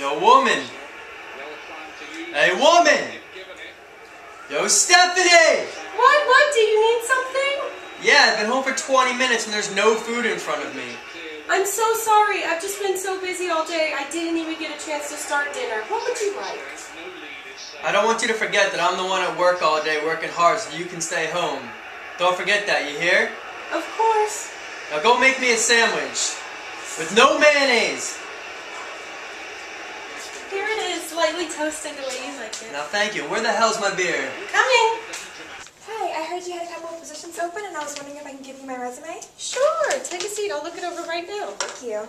No woman. Hey, woman! Yo, Stephanie! What? Do you need something? Yeah, I've been home for 20 minutes and there's no food in front of me. I'm so sorry. I've just been so busy all day. I didn't even get a chance to start dinner. What would you like? I don't want you to forget that I'm the one at work all day working hard so you can stay home. Don't forget that, you hear? Of course. Now go make me a sandwich. With no mayonnaise. Here it is, lightly toasted the way you like it. Now thank you. Where the hell's my beer? Coming. Hi, I heard you had a couple of positions open and I was wondering if I can give you my resume. Sure, take a seat. I'll look it over right now. Thank you.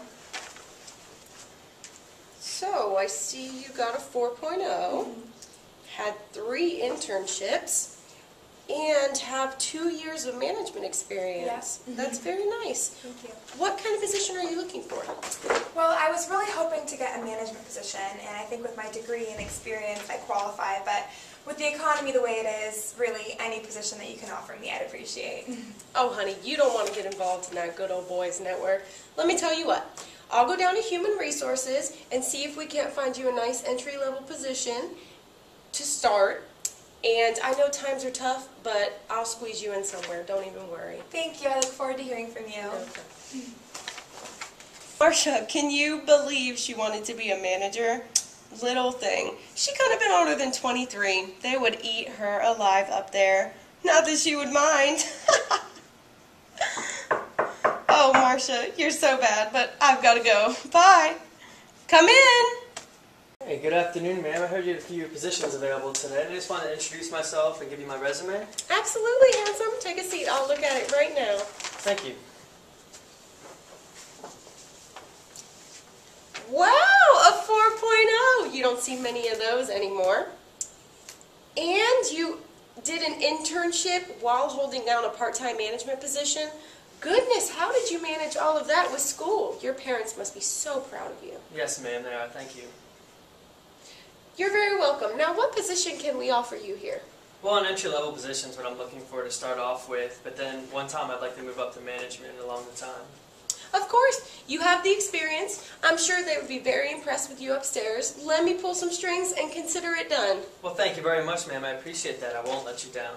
So, I see you got a 4.0, had 3 internships, and have 2 years of management experience. Yeah. That's very nice. Thank you. What kind of position are you looking for? Well, I was really hoping to get a management position, and I think with my degree and experience I qualify, but with the economy the way it is, really any position that you can offer me I'd appreciate. Oh, honey, you don't want to get involved in that good old boys network. Let me tell you what. I'll go down to Human Resources and see if we can't find you a nice entry-level position to start. And I know times are tough, but I'll squeeze you in somewhere. Don't even worry. Thank you. I look forward to hearing from you. Okay. Marcia, can you believe she wanted to be a manager? Little thing. She could have been older than 23. They would eat her alive up there. Not that she would mind. Oh, Marcia, you're so bad, but I've got to go. Bye. Come in. Hey, good afternoon, ma'am. I heard you had a few positions available today. I just wanted to introduce myself and give you my resume. Absolutely, handsome. Take a seat. I'll look at it right now. Thank you. Wow, a 4.0. You don't see many of those anymore. And you did an internship while holding down a part-time management position. Goodness, how did you manage all of that with school? Your parents must be so proud of you. Yes, ma'am, they are. Thank you. You're very welcome. Now, what position can we offer you here? Well, an entry-level position is what I'm looking for to start off with, but then one time I'd like to move up to management along the time. Of course, you have the experience. I'm sure they would be very impressed with you upstairs. Let me pull some strings and consider it done. Well, thank you very much, ma'am. I appreciate that. I won't let you down.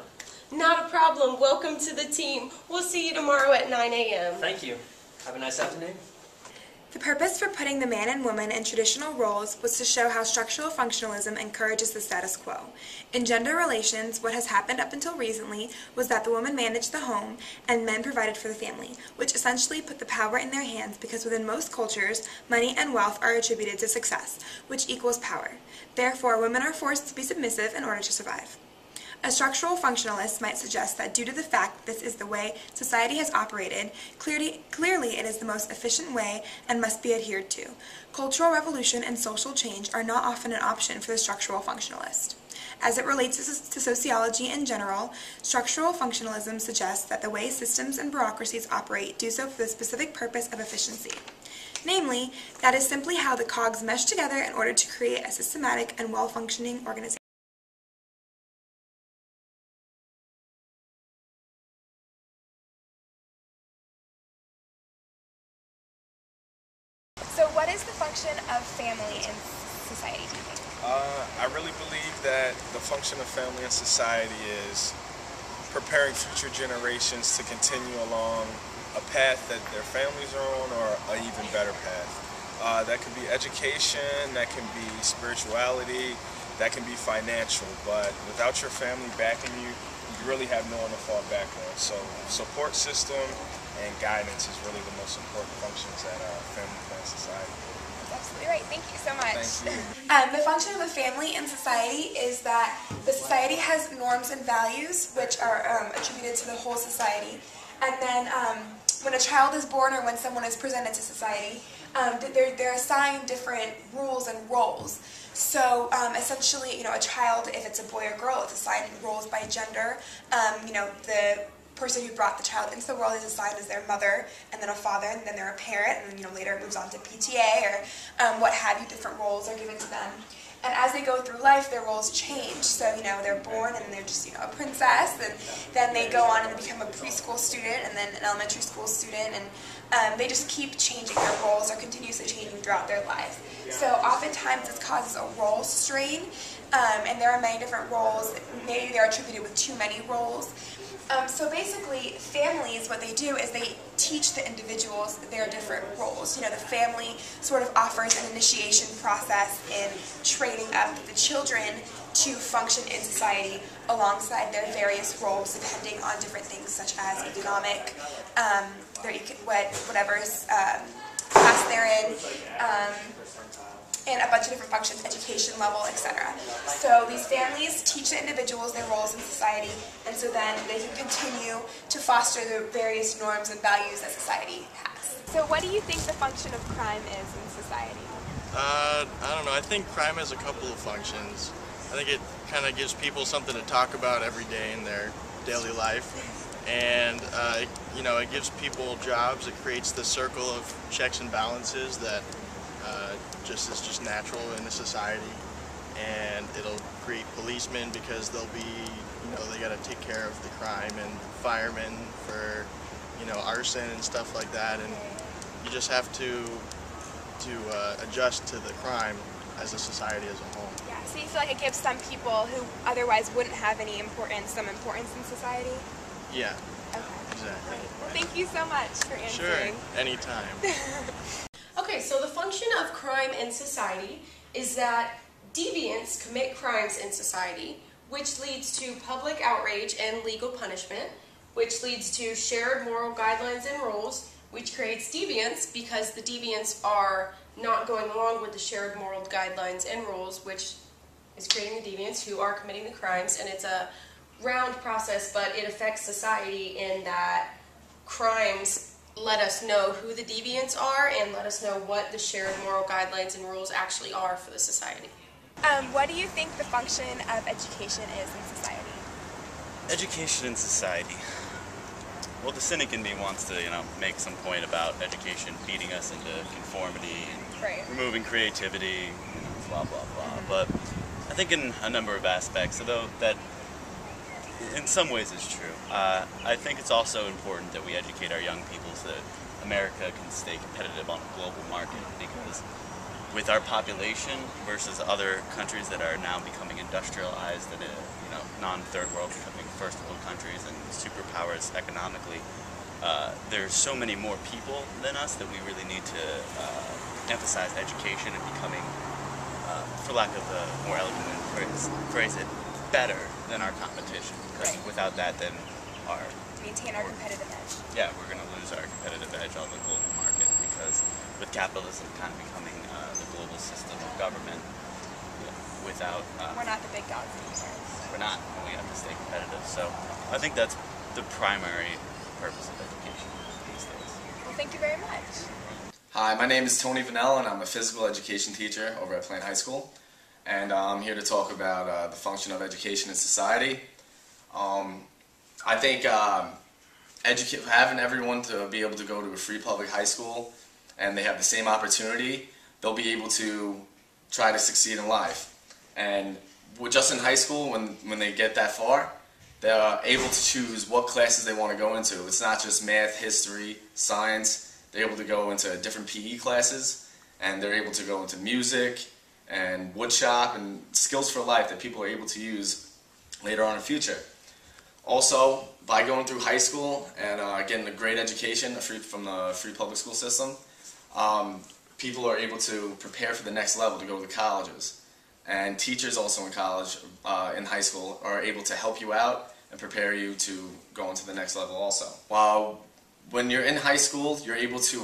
Not a problem. Welcome to the team. We'll see you tomorrow at 9 a.m. Thank you. Have a nice afternoon. The purpose for putting the man and woman in traditional roles was to show how structural functionalism encourages the status quo. In gender relations, what has happened up until recently was that the woman managed the home and men provided for the family, which essentially put the power in their hands because within most cultures, money and wealth are attributed to success, which equals power. Therefore, women are forced to be submissive in order to survive. A structural functionalist might suggest that due to the fact this is the way society has operated, clearly it is the most efficient way and must be adhered to. Cultural revolution and social change are not often an option for the structural functionalist. As it relates to sociology in general, structural functionalism suggests that the way systems and bureaucracies operate do so for the specific purpose of efficiency. Namely, that is simply how the cogs mesh together in order to create a systematic and well-functioning organization. So what is the function of family in society, do you think? I really believe that the function of family in society is preparing future generations to continue along a path that their families are on or an even better path. That could be education, that can be spirituality, that can be financial, but without your family backing you, you really have no one to fall back on. So support system and guidance is really the most important functions that family plan society. Absolutely right. Thank you so much. Thank you. The function of a family in society is that the society has norms and values which are attributed to the whole society. And then when a child is born or when someone is presented to society, they're assigned different rules and roles. So essentially, a child, if it's a boy or girl, it's assigned roles by gender. The person who brought the child into the world is assigned as their mother, and then a father, and then they're a parent, and then later it moves on to PTA or what have you. Different roles are given to them. And as they go through life, their roles change. So, you know, they're born and they're just, you know, a princess, and then they go on and become a preschool student and then an elementary school student, and they just keep changing. Their roles are continuously changing throughout their lives. So oftentimes this causes a role strain, and there are many different roles. Maybe they're attributed with too many roles. So basically, families, what they do is they teach the individuals their different roles. You know, the family sort of offers an initiation process in training up the children to function in society alongside their various roles, depending on different things such as economic, whatever class they're in, and a bunch of different functions, education level, etc. So these families teach the individuals their roles in society, and so then they can continue to foster the various norms and values that society has. So what do you think the function of crime is in society? I don't know. I think crime has a couple of functions. I think it kind of gives people something to talk about every day in their daily life. And, you know, it gives people jobs. It creates the circle of checks and balances that is just natural in a society. And it'll create policemen because they'll be, you know, they got to take care of the crime, and firemen for, you know, arson and stuff like that. And you just have to adjust to the crime as a society as a whole. Yeah, so you feel like it gives some people who otherwise wouldn't have any importance, some importance in society? Yeah. Okay. Exactly. Well, thank you so much for answering. Sure, anytime. Okay, so the function of crime in society is that deviants commit crimes in society, which leads to public outrage and legal punishment, which leads to shared moral guidelines and rules, which creates deviance because the deviants are not going along with the shared moral guidelines and rules, which is creating the deviants who are committing the crimes. And it's a round process, but it affects society in that crimes let us know who the deviants are and let us know what the shared moral guidelines and rules actually are for the society. What do you think the function of education is in society? Education in society. Well, the cynic in me wants to, you know, make some point about education feeding us into conformity and removing creativity, you know, blah, blah, blah. But I think in a number of aspects, although that in some ways is true, I think it's also important that we educate our young people so that America can stay competitive on a global market, because with our population versus other countries that are now becoming industrialized and, you know, non-third world becoming first world countries and superpowers economically, there's so many more people than us that we really need to emphasize education and becoming, for lack of a more elegant phrase it, better than our competition. Because without that, then maintain our competitive edge. Yeah, we're going to lose our competitive edge on the global market, because with capitalism kind of becoming the global system of government, without... we're not the big dogs anymore. We're not, and we have to stay competitive. So I think that's the primary purpose of education these days. Well, thank you very much. Hi, my name is Tony Vanell, and I'm a physical education teacher over at Plain High School. And I'm here to talk about the function of education in society. I think having everyone to be able to go to a free public high school and they have the same opportunity, they'll be able to try to succeed in life. And just in high school, when they get that far, they're able to choose what classes they want to go into. It's not just math, history, science. They're able to go into different PE classes, and they're able to go into music and woodshop and skills for life that people are able to use later on in the future. Also, by going through high school and getting a great education from the free public school system, people are able to prepare for the next level to go to the colleges. And teachers also in college, in high school, are able to help you out and prepare you to go into the next level also. While when you're in high school, you're able to,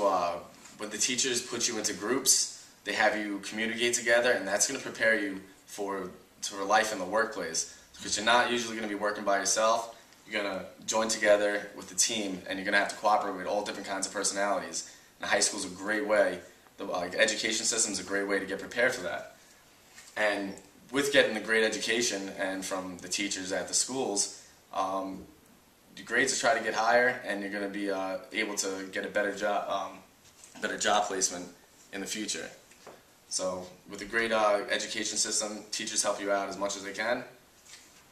when the teachers put you into groups, they have you communicate together, and that's going to prepare you for life in the workplace. Because you're not usually going to be working by yourself. You're going to join together with the team, and you're going to have to cooperate with all different kinds of personalities. And high school is a great way, the education system is a great way to get prepared for that. And with getting a great education and from the teachers at the schools, the grades will try to get higher, and you're going to be able to get a better job placement in the future. So with a great education system, teachers help you out as much as they can,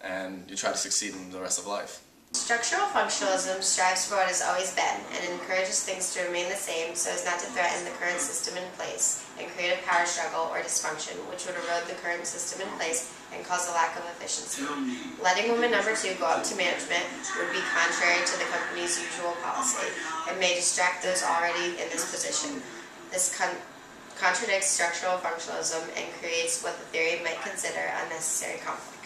and you try to succeed in the rest of life. Structural functionalism strives for what has always been and encourages things to remain the same so as not to threaten the current system in place and create a power struggle or dysfunction which would erode the current system in place and cause a lack of efficiency. Letting woman number 2 go up to management would be contrary to the company's usual policy and may distract those already in this position. This contradicts structural functionalism and creates what the theory might consider unnecessary conflict.